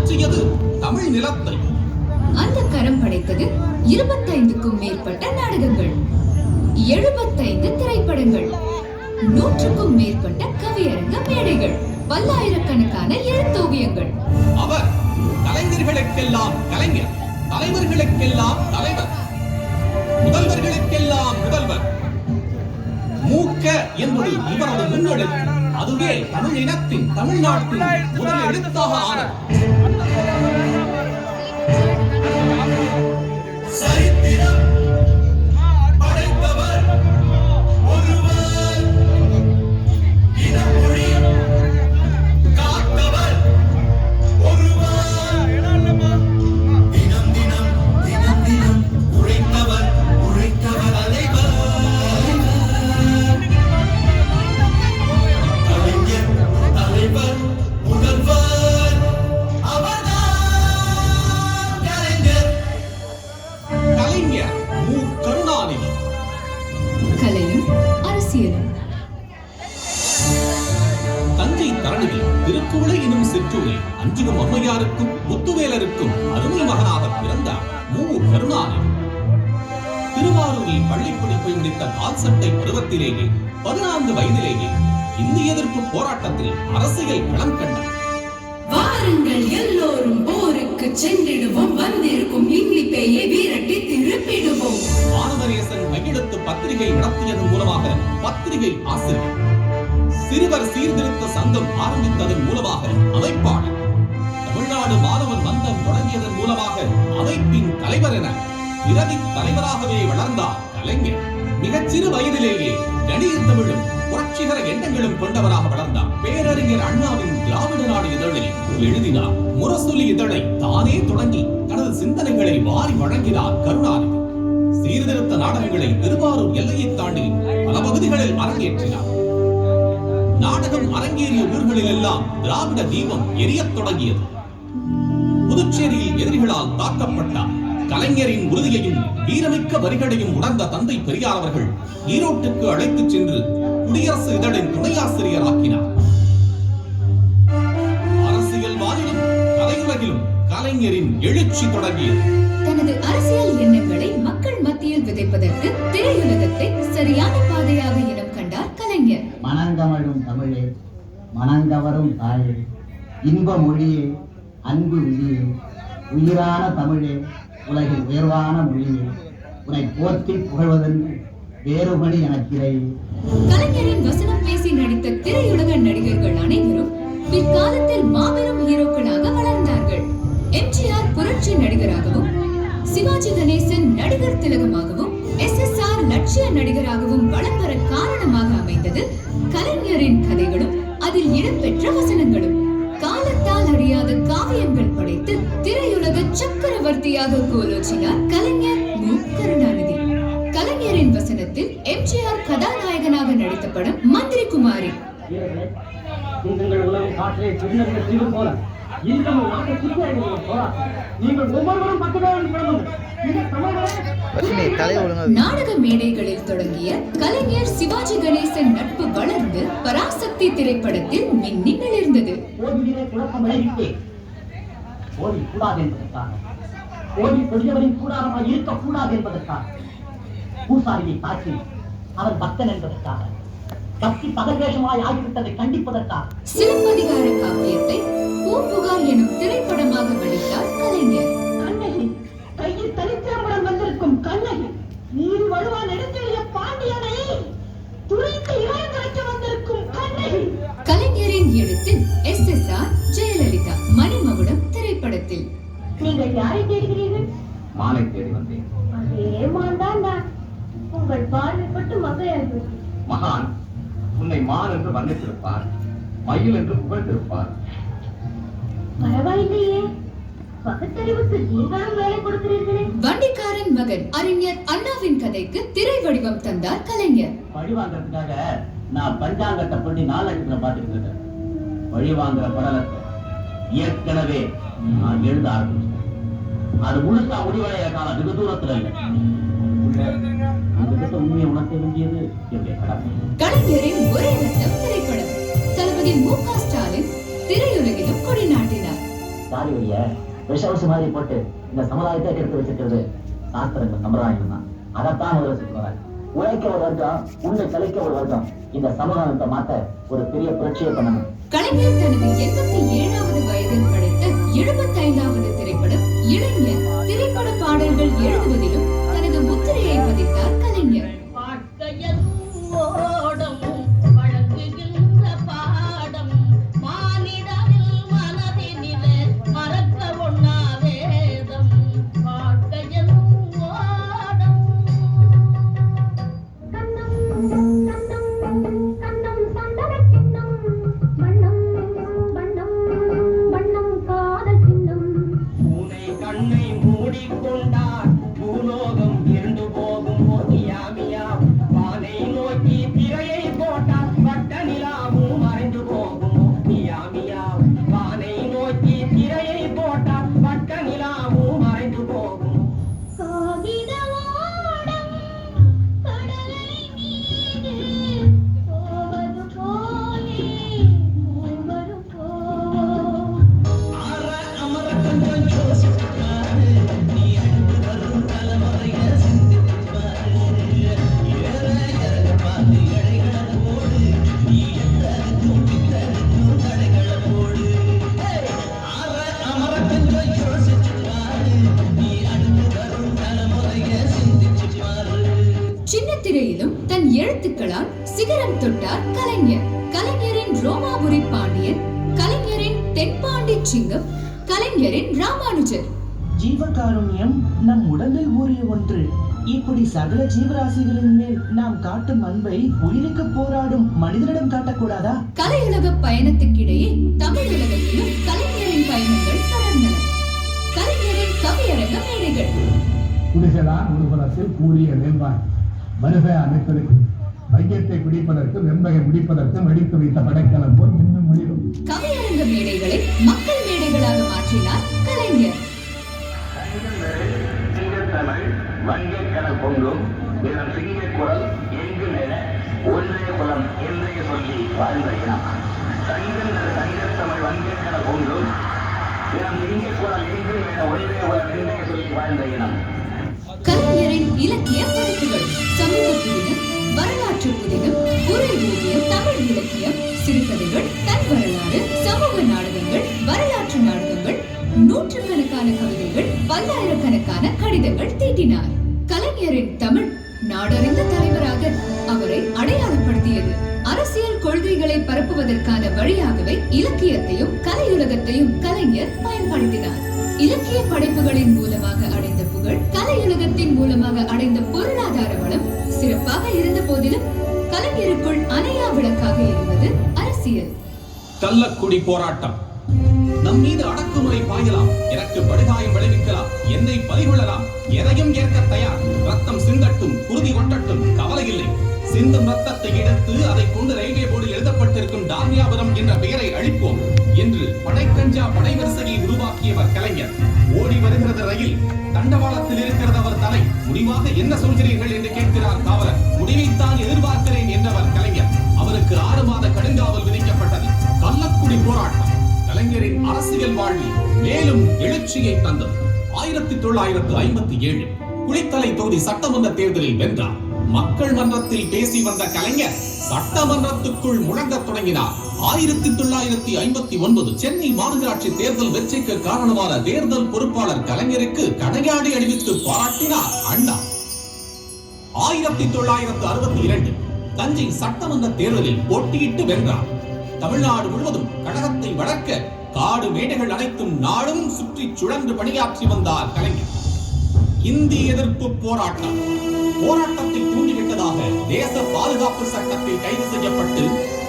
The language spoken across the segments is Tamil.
மாற்றியது தமிழ் நிலத்தை. அந்த கரம் படைத்தது 25க்கும் மேற்பட்ட நாடகங்கள், 75 திரைப்படங்கள், 100க்கும் மேற்பட்ட கவியரங்க மேடைகள், பல்லாயிரக்கணக்கான எழுத்தோவியங்கள். அவர் கலைஞர்களுக்கெல்லாம் கலைஞர், தலைவர்களுக்கெல்லாம் தலைவர், முதல்வர்களுக்கெல்லாம் முதல்வர். மூக்க என்பது இவரது முன்னெழுத்து. அதுவே தமிழ் இனத்தின், தமிழ்நாட்டின் முதல் எழுத்தாக ஆனது. சரித்திரம் படைத்தவர் ஒருவர், இனமொழி காத்தவர் ஒருவர், தினம் தினம் தினம் தினம் உழைத்தவர் தலைவர். கலைஞர் தலைவர் முதல்வர், அவர்தான் கலைஞர். கலைஞர் மு. கருணாநிதி. கலையும் அரசியலும். தஞ்சை தரணியில் திருக்குவளை எனும் சிற்றூரில் அஞ்சுகம் அம்மையாருக்கும் முத்துவேலருக்கும் அருமை மகனாக பிறந்தார் மு. கருணாநிதி. திருவாரூரில் பள்ளிப்படிப்பை முடித்த கால் சட்டை பருவத்திலேயே 14 வயதிலேயே இந்திய எதிர்ப்பு போராட்டத்தில் அரசியல் களம் கண்டார். வாருங்கள் எல்லோரும் போருக்கு சென்றிடுவோம், வந்திருக்கும் இன்னி பேயை விரட்டி திருப்பிடுவோம். மாணவரேசன் கையெழுத்து பத்திரிகை நடத்தியதன் மூலமாக பத்திரிகை ஆசிரியர், சிறுவர் சீர்திருத்த சங்கம் ஆரம்பித்ததன் மூலமாக அமைப்பாளர், தமிழ்நாடு மாணவர் மன்றம் தொடங்கியதன் மூலமாக அமைப்பின் தலைவர் என பிரதி தலைவராகவே வளர்ந்தார் கலைஞர். மிகச் சிறு வயதிலேயே கணித தமிழும் புரட்சிகர எண்ணங்களும் கொண்டவராக வளர்ந்தார். பேரறிஞர் அண்ணாவின் திராவிட நாடு இதழில் எழுதினார். முரசொலி இதழை தானே தொடங்கி தனது சிந்தனைகளை வாரி வழங்கினார் கருணாநிதி. சீர்திருத்த நாடகங்களை திருவாரூர் எல்லையை தாண்டி பல பகுதிகளில் அரங்கேற்றினார். நாடகம் அரங்கேறிய ஊர்களில் எல்லாம் திராவிட தீபம் எரியத் தொடங்கியது. புதுச்சேரியில் எதிரிகளால் தாக்கப்பட்டார். கலைஞரின் உறுதியையும் வீரமிக்க வரிகளையும் உணர்ந்த தந்தை பெரியார் அவர்கள் ஈரோட்டுக்கு அழைத்துச் சென்று குடியரசு இதழின் துணையாசிரியராக்கினார். அரசியல் வானிலும் கலையுலகிலும் கலைஞரின் எழுச்சி தொடங்கியது. தனது அரசியல் எண்ணங்களை மக்கள் மத்தியில் விதைப்பதற்கு திரையுலகத்தை சரியான பாதையாக இனம் கண்டார் கலைஞர். மனங்கமழும் தமிழே, மனங்கவரும் தாயே, இன்ப மொழியே, அன்பு விழியே, உயிரான தமிழே, உலகில் உயர்வான மொழியே, உன்னை போற்றி புகழ்வதென்று வேறுபடி எனக்கில்லை. கலைஞரின் வசனம் பேசி நடித்த திரையுலக நடிகர்கள் அனைவரும் பிற்காலத்தில் மாபெரும் ஹீரோக்களாக வளர்ந்தார்கள். எம்ஜிஆர் புரட்சி நடிகராகவும், சிவாஜி கணேசன் நடிகர் திலகமாகவும், SSR லட்சிய நடிகராகவும் வலம் வர காரணமாக அமைந்தது கலைஞரின் கதைகளும் அதில் இடம்பெற்ற வசனங்களும். காலத்தால் அறியாத காவியங்கள் படைத்து திரையுலக சக்கரவர்த்தியாக கோலோச்சினார் கலைஞர் மு. கருணாநிதி. கலைஞரின் வசனத்தில் எம்ஜிஆர் கதாநாயகனாக நடித்த படம் மந்திரி குமாரி. நாடக மேடைகளில் தொடங்கிய கலைஞர் சிவாஜி கணேசன் நட்பு வளர்ந்து பராசக்தி திரைப்படத்தில் மின்னி மிளிர்ந்தது. சிலப்பதிகார காப்பியத்தை பூம்புகார் எனும் திரைப்படமாக வெளியிட்டார் கலைஞர். கையில் தனித்திரம்படம் வந்திருக்கும் கண்ணகி, நீர் வலுவான் எடுத்தெறிய பாண்டியனை துரைத்து இறங்கரைக்க வந்திருக்கும் கண்ணகி. கலைஞரின் எழுத்தில் SSR ஜெயலலிதா மணிமகுடம் திரைப்படத்தில். நீங்கள் யாரை தேடுகிறீர்கள்? மாலை தேடி வந்தேன். அதே மான் தான் நான். உங்கள் பார்வைப்பட்டு மகையார்கள். மகான் உன்னை மான் என்று வர்ணித்திருப்பார், மயில் என்று புகழ்ந்திருப்பார். பரவாயில்லையே, பகுத்தறிவுக்கு நீங்களும் வேலை கொடுக்கிறீர்களே. வண்டிக்காரன் மகன் அறிஞர் அண்ணாவின் கதைக்கு திரை வடிவம் தந்தார் கலைஞர். பழி வாங்கறதுக்காக நான் பஞ்சாங்கத்தை பண்ணி 4 இடத்துல பார்த்துட்டு இருக்கேன். பழி வாங்குற படலத்தை ஏற்கனவே நான் எழுத ஆரம்பிச்சேன். அது முழுசா முடிவடைய காலம் வெகு தூரத்துல இல்லை. உண்மையை உணர்த்த வேண்டியது என்னுடைய கடமை. கலைஞரின் ஒரே ரத்தம் திரைப்படம். தளபதி மு. க. ஸ்டாலின் திரையுலகிலும் கொடி நாட்டினார். சாதி வழிய விஷவசு மாதிரி போட்டு இந்த சமுதாயத்தை கெடுத்து வச்சிருக்கிறது சாஸ்திரங்கள் சம்பிரதாயம் தான். அதைத்தான் முதல்ல சொல்றாங்க. உழைக்க ஒரு வர்க்கம், உன்னை கலைக்க ஒரு வர்க்கம். இந்த சமுதாயத்தை மாத்த ஒரு பெரிய புரட்சியை பண்ணணும். கலைஞர் தனது 87வது வயதில் படைத்த 75வது திரைப்படம் இளைஞர். திரைப்பட பாடல்கள் எழுதுவதிலும் தனது முத்திரையை பதித்தார் கலைஞர். சின்னத்திரையிலும் தன் எழுத்துக்களால் சிகரம் தொட்டார் கலைஞர். கலைஞரின் ரோமாபுரி பாண்டியன், கலைஞரின் தென்பாண்டி சிங்கம், கலைஞரின் ராமானுஜர். ஜீவகாருண்யம் நம் உடலில் ஊறிய ஒன்று. இப்படி சகல ஜீவராசிகளின் மேல் நாம் காட்டும் அன்பை உயிருக்கு போராடும் மனிதனிடம் காட்டக்கூடாதா? கலையுலக பயணத்துக்கிடையே தமிழுலகத்திலும் கலைஞரின் பயணங்கள் தொடர்ந்தன. கலைஞரின் கவியரங்க மேடைகள். குடிசைதான் ஒரு புறத்தில் கூடிய மேம்பாடு. மனித அமைப்பதற்கு, மையத்தை குடிப்பதற்கு, வெம்பகை முடிப்பதற்கும் வெடித்து வைத்த படைக்கலம் போல் இன்னும் முடியும். கவியரங்க மேடைகளை மக்கள் மேடைகளாக மாற்றினார் கலைஞர். வங்கக்கடல் பொங்கும் இதன் சிங்க குரல் எங்கு நில ஒன்றே குலம் என்றே சொல்லி வாழ்ந்த இனம். சங்கத்தமிழ் வங்கக்கடல் பொங்கும் இதன் சிங்க குரல் எங்கு நில ஒன்றே குலம் என்றே சொல்லி வாழ்ந்த இனம். கலைஞரின் இலக்கிய படைப்புகள் சமூக புதினம், வரலாற்று புதினம், உரை ஓவியம், தமிழ் இலக்கியம், சிறுகதைகள், தன் வரலாறு, சமூக நாடகங்கள், வரலாற்று நாடகங்கள், நூற்றுக்கணக்கான கவிதைகள், பல்லாயிரக்கணக்கான கடிதங்கள் தீட்டினார். கலைஞரின் தமிழ் நாடறிந்த தலைவராக அவரை அடையாளப்படுத்தியது. அரசியல் கொள்கைகளை பரப்புவதற்கான வழியாகவே இலக்கியத்தையும் கலையுலகத்தையும் கலைஞர் பயன்படுத்தினார். இலக்கிய படைப்புகளின் மூலமாக அடைந்த புகழ், கலையுலகத்தின் மூலமாக அடைந்த பொருளாதார வளம் சிறப்பாக இருந்த போதிலும் கலைஞருக்குள் அணையா விளக்காக இருந்தது அரசியல். கள்ளக்குடி போராட்டம். நம் மீது அடக்குமுறை பாயலாம், எனக்கு படுகாயம் விளைவிக்கலாம், என்னை பலிகொள்ளலாம், எதையும் ஏற்க தயார். ரத்தம் சிந்தட்டும், குருதி கொட்டட்டும், கவலை இல்லை. சிந்தும் ரத்தத்தை எடுத்து அதை கொண்டு ரயில்வே போர்டில் எழுதப்பட்டிருக்கும் டான்யாபுரம் என்ற பெயரை அழிப்போம் என்று படைக்கஞ்சா படைவரிசையை உருவாக்கியவர் கலைஞர். ஓடி வருகிறது ரயில், தண்டவாளத்தில் இருக்கிறது அவர் தலை. முடிவாக என்ன சொல்கிறீர்கள் என்று கேட்கிறார் காவலர். முடிவைத்தான் எதிர்பார்க்கிறேன் என்றவர் கலைஞர். அவருக்கு 6 மாத கடுங்காவல் விதிக்கப்பட்டது. கள்ளக்குடி போராட்டம் கலைஞரின் அரசியல் வாழ்வில் மேலும் எழுச்சியை தந்தது. 1957 குளித்தலை தொகுதி சட்டமன்ற தேர்தலில் வென்றார். மக்கள் மன்றத்தில் பேசி வந்த கலைஞர் சட்டமன்றத்துக்குள் முழங்கத் தொடங்கினார். 1959 சென்னை மாநகராட்சி தேர்தல் வெற்றிக்கு காரணமான தேர்தல் பொறுப்பாளர் கலைஞருக்கு கடையாடி அணிவித்து பாராட்டினார் அண்ணா. 1962 தஞ்சை சட்டமன்ற தேர்தலில் போட்டியிட்டு வென்றார். தமிழ்நாடு முழுவதும் கழகத்தை வளர்க்க காடு மேடைகள் அனைத்தும் நாடும் சுற்றி சுழன்று பணியாற்றி வந்தார் கலைஞர். இந்தி எதிர்ப்பு போராட்டம். போராட்டத்தை தூண்டிவிட்டதாக தேச பாதுகாப்பு சட்டத்தில் கைது செய்யப்பட்டு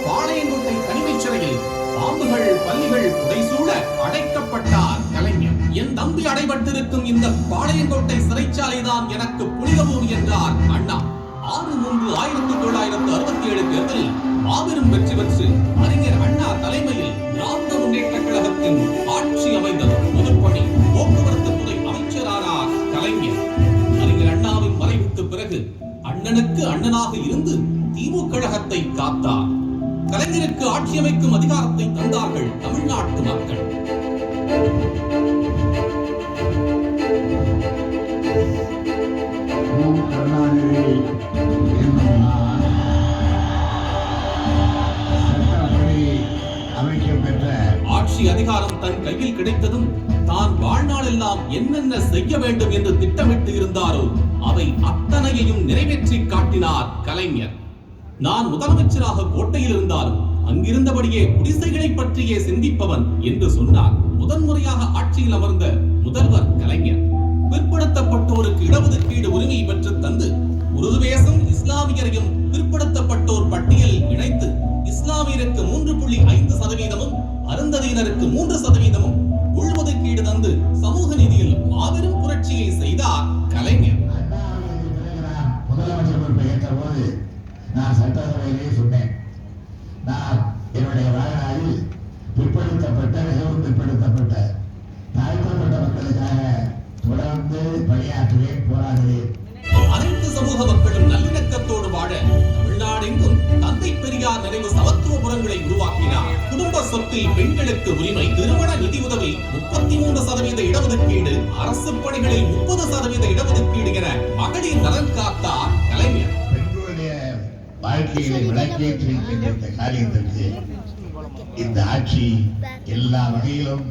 பாளையங்கோட்டை தனிமைச் சிறையில் பாம்புகள், பல்லிகள் புடைசூழ அடைக்கப்பட்டார் கலைஞர். என் தம்பி அடைபட்டிருக்கும் இந்த பாளையங்கோட்டை சிறைச்சாலைதான் எனக்கு புனித பூமி என்றார் அண்ணா. 6/3/1967 தேர்தலில் மாபெரும் வெற்றி பெற்று அறிஞர் அண்ணா தலைமையில் திராவிட முன்னேற்ற கழகத்தின் ஆட்சி அமைந்தது. பொதுப்பணி போக்குவரத்து துறை அமைச்சரானார் கலைஞர். அறிஞர் அண்ணாவின் மறைவுக்கு பிறகு அண்ணனுக்கு அண்ணனாக இருந்து திமுக கழகத்தை காத்தார். கலைஞருக்கு ஆட்சி அமைக்கும் அதிகாரத்தை தந்தார்கள் தமிழ்நாட்டு மக்கள். ஆட்சி அதிகாரம் தன் கையில் கிடைத்ததும் தான் வாழ்நாளெல்லாம் என்னென்ன செய்ய வேண்டும் என்று திட்டமிட்டு இருந்தாரோ அவை அத்தனையையும் நிறைவேற்றி காட்டினார் கலைஞர். நான் முதலமைச்சராக கோட்டையில் இருந்தாலும் அங்கிருந்தபடியே குடிசைகளை பற்றியே சிந்திப்பவன் என்று சொன்னார். முதன்முறையாக ஆட்சியில் அமர்ந்த முதல்வர் கலைஞர் பிற்படுத்தப்பட்டோருக்கு இடஒதுக்கீடு உரிமை பெற்று தந்து உருதுவேசம் இஸ்லாமியரையும் பிற்படுத்தப்பட்டோர் பட்டியலில் இணைத்து இஸ்லாமியருக்கு 3.5%, அருந்ததியினருக்கு 3% உள்ஒதுக்கீடு தந்து சமூக நீதியில் மாபெரும் புரட்சியை செய்தார் கலைஞர். முதலமைச்சர் பொறுப்பை ஏற்ற போது நான் சட்டசபையிலேயே சொன்னேன், நான் என்னுடைய வாழ்நாளில் பிற்படுத்தப்பட்ட மிகவும் பிற்படுத்தப்பட்ட தாழ்த்தப்பட்ட மக்களுக்காக தொடர்ந்து பணியாற்றுவேன், போராடுவேன். அனைத்து சமூக மக்களும் நல்லிணக்கத்தோடு வாழ தமிழ்நாடெங்கும் தந்தை பெரியார் நினைவு சமத்துவபுரங்களை உருவாக்கினார். குடும்ப சொத்தில் பெண்களுக்கு உரிமை, திருமண நிதியுதவி, 33% இடஒதுக்கீடு, அரசு பணிகளில் 30% இடஒதுக்கீடு என மகளிர் நலன் காத்தார் கலைஞர். பெண்களுடைய வாழ்க்கையை விளக்கேற்றி இந்த காரியத்திற்கு இந்த ஆட்சி எல்லா வகையிலும்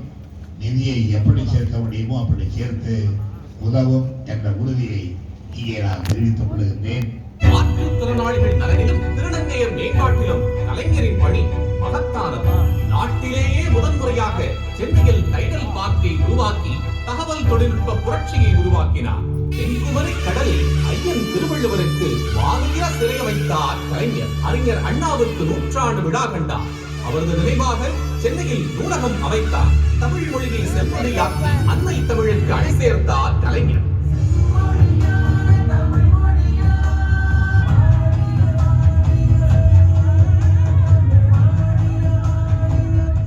நிதியை எப்படி சேர்க்க முடியுமோ அப்படி சேர்த்து உதவும் என்ற உறுதியை இங்கே நான் தெரிவித்துக் கொள்கின்றேன். மாற்றுத்திறனாளிகள் நலனிலும் திருநங்கையர் மேம்பாட்டிலும் கலைஞரின் பணி மகத்தானது. நாட்டிலேயே முதன்முறையாக சென்னையில் டைடல் பார்க்கை உருவாக்கி தகவல் தொழில்நுட்ப புரட்சியை உருவாக்கினார். தென்குமரி கடலில் ஐயன் திருவள்ளுவருக்கு வானுயர சிலை வைத்தார் கலைஞர். அறிஞர் அண்ணாவுக்கு 100ஆண்டு விழா கண்டார். அவரது நினைவாக சென்னையில் நூலகம் அமைத்தார். தமிழ் மொழியை செம்மொழியாக்கி அன்னை தமிழுக்கு அணை சேர்த்தார் கலைஞர்.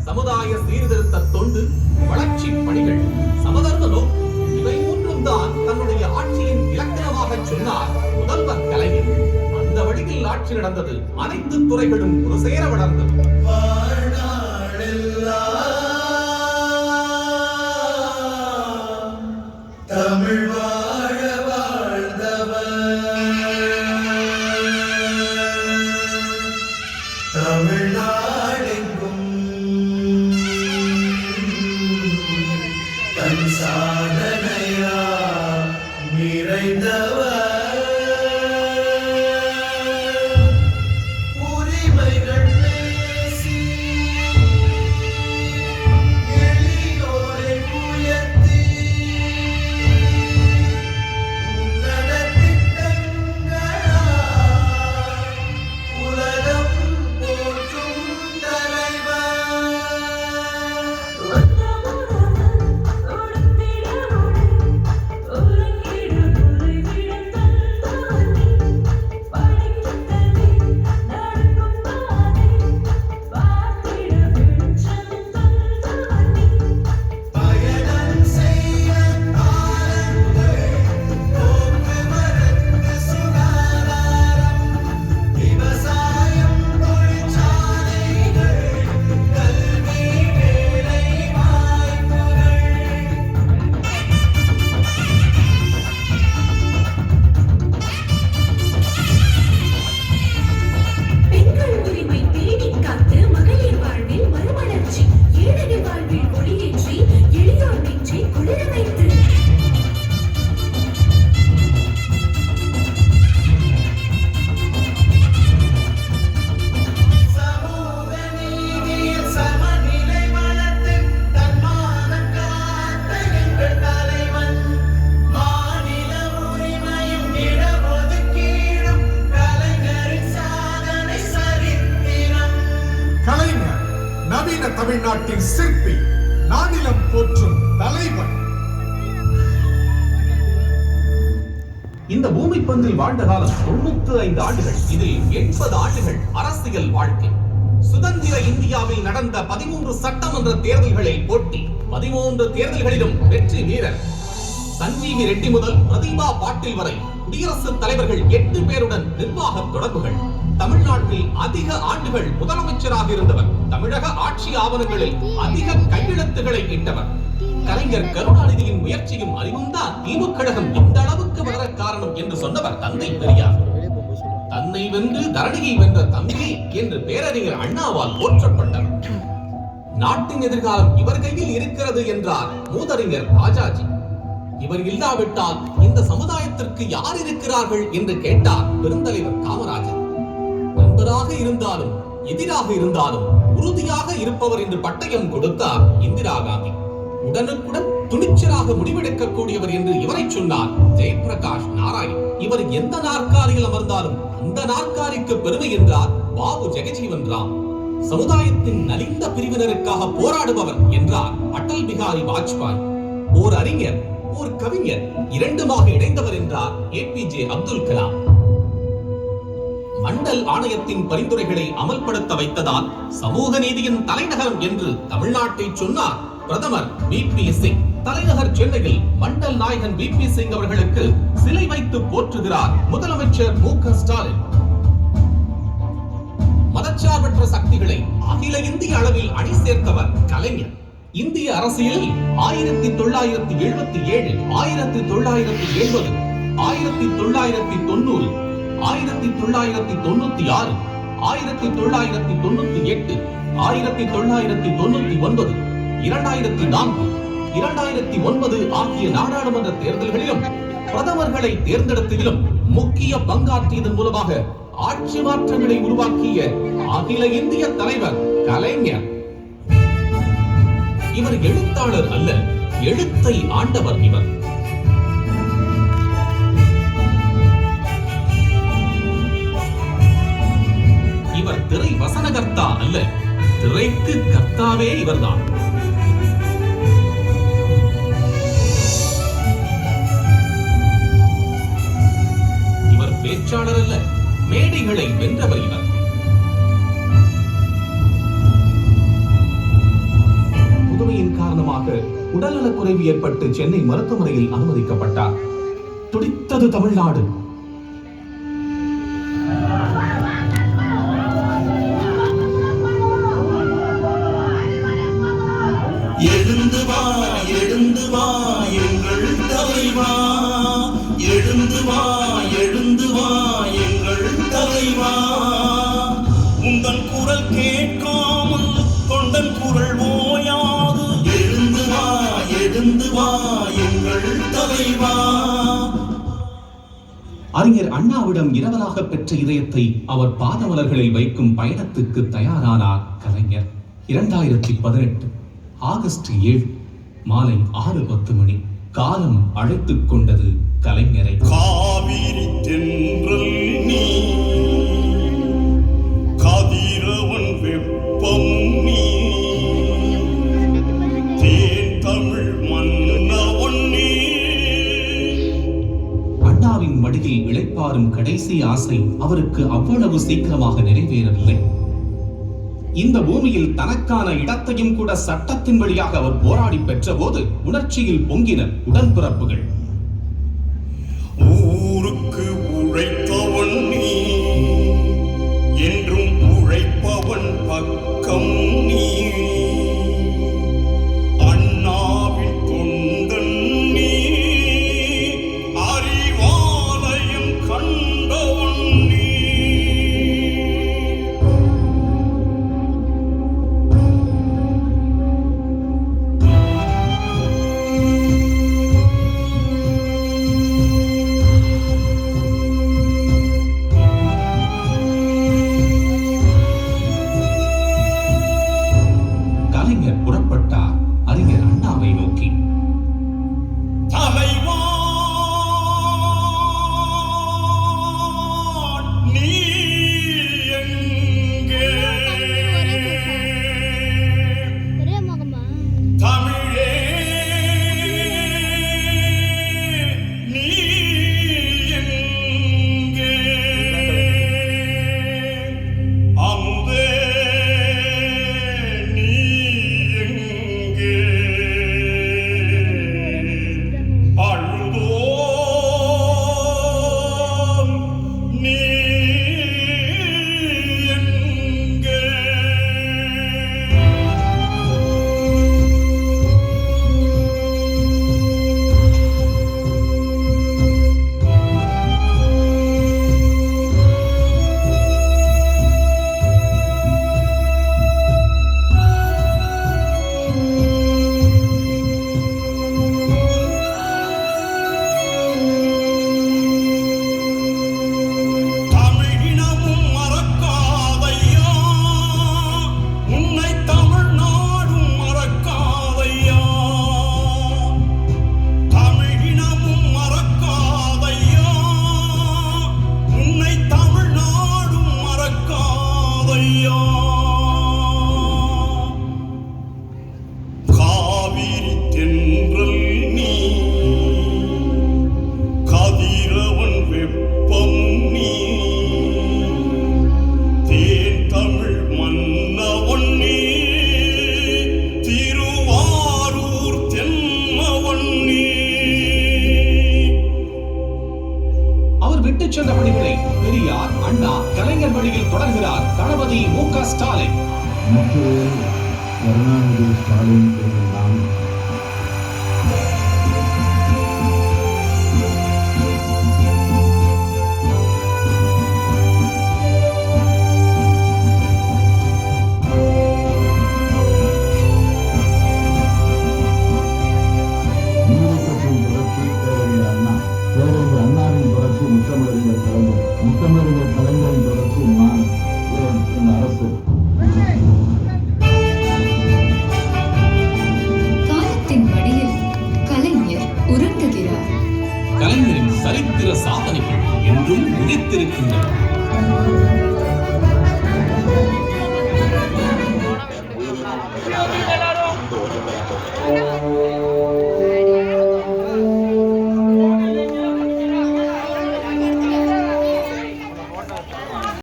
சமுதாய சீர்திருத்த தொண்டு, வளர்ச்சி பணிகள், சமதர்ம நோக்கு இவை மூன்றும் தான் தன்னுடைய ஆட்சியின் இலக்கணமாக சொன்னார் முதல்வர் கலைஞர். அந்த வழியில் ஆட்சி நடந்தது. அனைத்து துறைகளும் ஒரு சேர வளர்ந்தது. தமிழ் வாழ வாழ்ந்தவர் தமிழ்நாடெங்கும் தன் சாதனையா நிறைந்தவர். உரிமைகள் பேசி எளியோரை உயர்த்தி உன்னத திட்டங்களால் உலகம் போற்றும் தலைவர். பயணம் செய்ய பாலங்கள், போக்குவரத்து சுகாதாரம், விவசாயம், தொழிற்சாலைகள், கல்வி, வேலை வாய்ப்புகள். பெண்கள் உரிமை பேணிக் காத்து மகளிர் வாழ்வில் மறுமலர்ச்சி, ஏழடி வாழ்வில் ஒளியேற்றி எளியோர் நெஞ்சை குளிர வைத்து சமூக நீதியில் சமநிலை வளர்த்து தன்மானம் காத்த எங்கள் தலைவன். மாநில உரிமையும் இடஒதுக்கீடும் கலைஞரின் சாதனை சரித்திரம். கலைஞர் நவீன தமிழ்நாட்டின் சிற்பி, நானிலம் போற்றும் தலைவன். இந்த பூமி பந்தில் வாழ்ந்த காலம் 95 ஆண்டுகள். இதில் 80 ஆண்டுகள் அரசியல் வாழ்க்கை. சுதந்திர இந்தியாவில் நடந்த 13 சட்டமன்ற தேர்தல்களில் போட்டி, 13 தேர்தல்களிலும் வெற்றி வீரர். சஞ்சீவி ரெட்டி முதல் பிரதிபா பாட்டில் வரை குடியரசுத் தலைவர்கள் 8 பேருடன் நிர்வாக தொடர்புகள். தமிழ்நாட்டில் அதிக ஆண்டுகள் முதலமைச்சராக இருந்தவர், தமிழக ஆட்சி ஆவணங்களில் அதிக கையெழுத்துக்களை இட்டவர். கலைஞர் கருணாநிதியின் முயற்சியும் அறிவும் தான் திமுக கழகம் இந்த அளவுக்கு வளர காரணம் என்று சொன்னவர் தந்தை பெரியார். தன்னை வென்று தரணியை வென்ற தம்பி என்று பேரறிஞர் அண்ணாவால் போற்றப்பட்டவர். நாட்டின் எதிர்காலம் இவர் கையில் இருக்கிறது என்றார் மூதறிஞர் ராஜாஜி. இவர் இல்லாவிட்டால் இந்த சமுதாயத்திற்கு யார் இருக்கிறார்கள் என்று கேட்டார் பெருந்தலைவர் காமராஜர். நண்பராக இருந்தாலும் எதிராக இருந்தாலும் உறுதியாக இருப்பவர் என்று பட்டயம் கொடுத்தார் இந்திரா காந்தி. உடனுக்குடன் துணிச்சலாக முடிவெடுக்கக்கூடியவர் என்று இவரை சொன்னார் ஜெயபிரகாஷ் நாராயண். இவர் எந்த நாற்காலியில் அமர்ந்தாலும் அந்த நாற்காலிக்கு பெருமை என்றார் பாபு ஜெகஜீவன் ராம். சமுதாயத்தின் நலிந்த பிரிவினருக்காக போராடுபவர் என்றார் அடல் பிகாரி வாஜ்பாய். ஓர் அறிஞர், ஓர் கவிஞர், இரண்டுமாக இணைந்தவர் என்றார் APJ அப்துல் கலாம். மண்டல் ஆணையத்தின் பரிந்துரைகளை அமல்படுத்த வைத்ததால் சமூக நீதியின் தலைநகரம் என்று தமிழ்நாட்டை சொன்னார் பிரதமர் VP சிங். தலைநகர் சென்னையில் மண்டல் நாயகன் VP சிங் அவர்களுக்கு சிலை வைத்து போற்றுகிறார் முதலமைச்சர் MK ஸ்டாலின். மதச்சார்பற்ற சக்திகளை அகில இந்திய அளவில் அணி சேர்த்தவர் கலைஞர். இந்திய அரசியலில் 1977, 1980, 1990, 1996, 1998, 1999, 2004, 2009 ஆகிய நாடாளுமன்ற தேர்தல்களிலும் பிரதமர்களை தேர்ந்தெடுத்ததிலும் முக்கிய பங்காற்றியதன் மூலமாக ஆட்சி மாற்றங்களை உருவாக்கிய அகில இந்திய தலைவர் கலைஞர். இவர் எழுத்தாளர் அல்ல, எழுத்தை ஆண்டவர் இவர். இவர் திரை வசனகர்த்தா அல்ல, திரைக்கு கர்த்தாவே இவர்தான். இவர் பேச்சாளர் அல்ல, மேடைகளை வென்றவர் இவர். புதுமையின் காரணமாக உடல்நலக் குறைவு ஏற்பட்டு சென்னை மருத்துவமனையில் அனுமதிக்கப்பட்டார். துடித்தது தமிழ்நாடு. எழுந்து வா, எழுந்து வா எங்கள் தலைவா, எழுந்து வா, எழுந்து வா எங்கள் தலைவா. உந்தன் குரல் கேட்காமல் தொண்டன் குரல் ஓயாது. எழுந்து வா, எழுந்து வா எங்கள் தலைவா. அறிஞர் அண்ணாவிடம் இரவலாக பெற்ற இதயத்தை அவர் பாதமலர்களில் வைக்கும் பயணத்துக்கு தயாரானார் கலைஞர். 2018 ஆகஸ்ட் 7 மாலை 6:10 மணி. காலம் அழைத்துக் கொண்டது கலைஞரை. காவிரி தென்றல் நீ, கதிரவன் வெப்பம் நீ, தேன் தமிழ் மன்னவன் நீ. அண்ணாவின் மடியில் இளைப்பாறும் கடைசி ஆசை அவருக்கு அவ்வளவு சீக்கிரமாக நிறைவேறவில்லை. இந்த பூமியில் தனக்கான இடத்தையும் கூட சட்டத்தின் வழியாக அவர் போராடி பெற்ற போது உணர்ச்சியில் பொங்கினர் உடன்பிறப்புகள். ஊருக்கு உழைத்தவன் நீ, என்றும் உழைப்பவன் பக்கம் நீ. அண்ணாவின் தொண்டன் நீ, அறிவாலயம் கண்டவன் நீ. வருகிறார் தளபதி மு.க. ஸ்டாலின். கருணாநிதி ஸ்டாலின் நான் அண்ணாவின் தொடர்ச்சி முத்தமிழறிஞர் கலைஞர், முத்தமிழறிஞர் கலைஞரின் தொடர்ச்சி நான் இந்த அரசு. காலத்தின் மடியில் கலைஞர் உறங்குகிறார். கலைஞரின் சரித்திர சாதனைகள் என்றும் நிலைத்திருக்கின்றன.